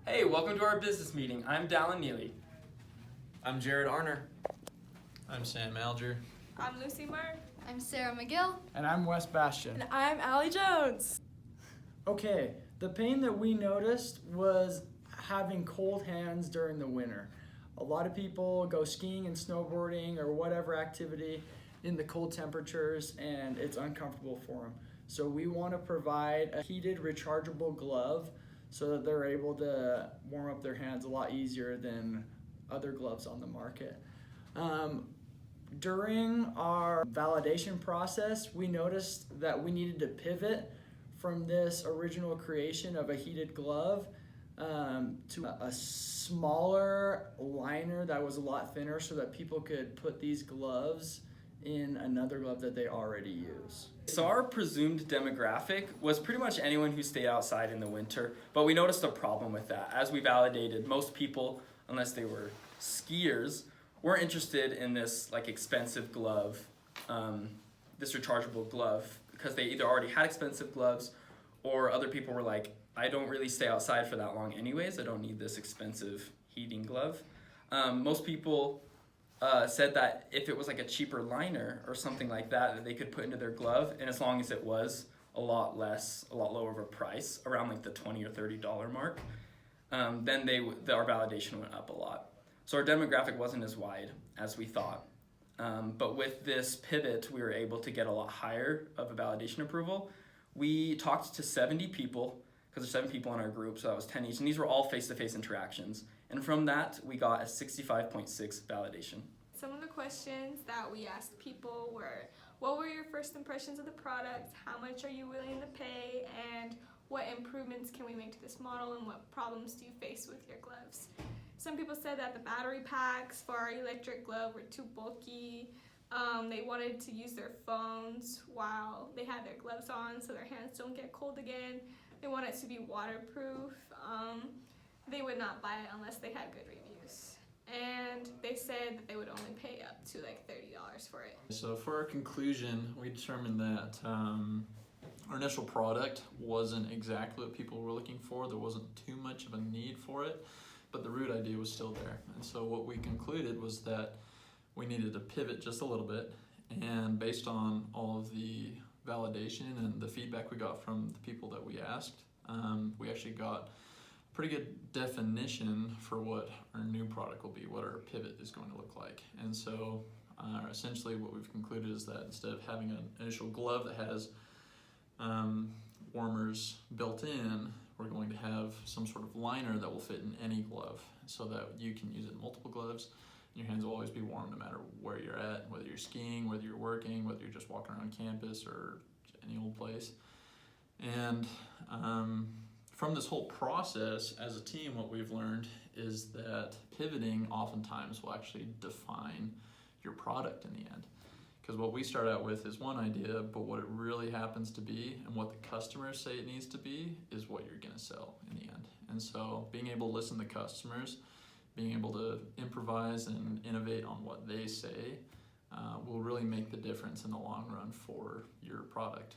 Hey, welcome to our business meeting. I'm Dallin Neeley. I'm Jared Arner. I'm Sam Alger. I'm Lucy Murff. I'm Sarah MaGill. And I'm Bastian. And I'm Allie Jones. Okay, the pain that we noticed was having cold hands during the winter. A lot of people go skiing and snowboarding or whatever activity in the cold temperatures, and it's uncomfortable for them. So we want to provide a heated rechargeable glove so that they're able to warm up their hands a lot easier than other gloves on the market. During our validation process, we noticed that we needed to pivot from this original creation of a heated glove to a smaller liner that was a lot thinner so that people could put these gloves in another glove that they already use. So our presumed demographic was pretty much anyone who stayed outside in the winter, but we noticed a problem with that. As we validated, most people, unless they were skiers, weren't interested in this expensive glove, this rechargeable glove, because they either already had expensive gloves or other people were like, I don't really stay outside for that long anyways, I don't need this expensive heating glove. Most people said that if it was like a cheaper liner or something like that they could put into their glove, and as long as it was a lot lower of a price, around like the $20 or $30 mark, then our validation went up a lot. So our demographic wasn't as wide as we thought. But with this pivot, we were able to get a lot higher of a validation approval. We talked to 70 people, because there's 7 people in our group, so that was 10 each, and these were all face-to-face interactions. And from that, we got a 65.6 validation. Some of the questions that we asked people were, what were your first impressions of the product? How much are you willing to pay? And what improvements can we make to this model? And what problems do you face with your gloves? Some people said that the battery packs for our electric glove were too bulky. They wanted to use their phones while they had their gloves on so their hands don't get cold again. They want it to be waterproof. They would not buy it unless they had good reviews. And they said that they would only pay up to $30 for it. So for our conclusion, we determined that our initial product wasn't exactly what people were looking for. There wasn't too much of a need for it, but the root idea was still there. And so what we concluded was that we needed to pivot just a little bit, and based on all of the validation and the feedback we got from the people that we asked, we actually got a pretty good definition for what our new product will be, what our pivot is going to look like. And so essentially what we've concluded is that instead of having an initial glove that has warmers built in, we're going to have some sort of liner that will fit in any glove so that you can use it in multiple gloves. Your hands will always be warm no matter where you're at, whether you're skiing, whether you're working, whether you're just walking around campus or any old place. And from this whole process as a team, what we've learned is that pivoting oftentimes will actually define your product in the end. Because what we start out with is one idea, but what it really happens to be and what the customers say it needs to be is what you're gonna sell in the end. And so being able to listen to customers, being able to improvise and innovate on what they say will really make the difference in the long run for your product.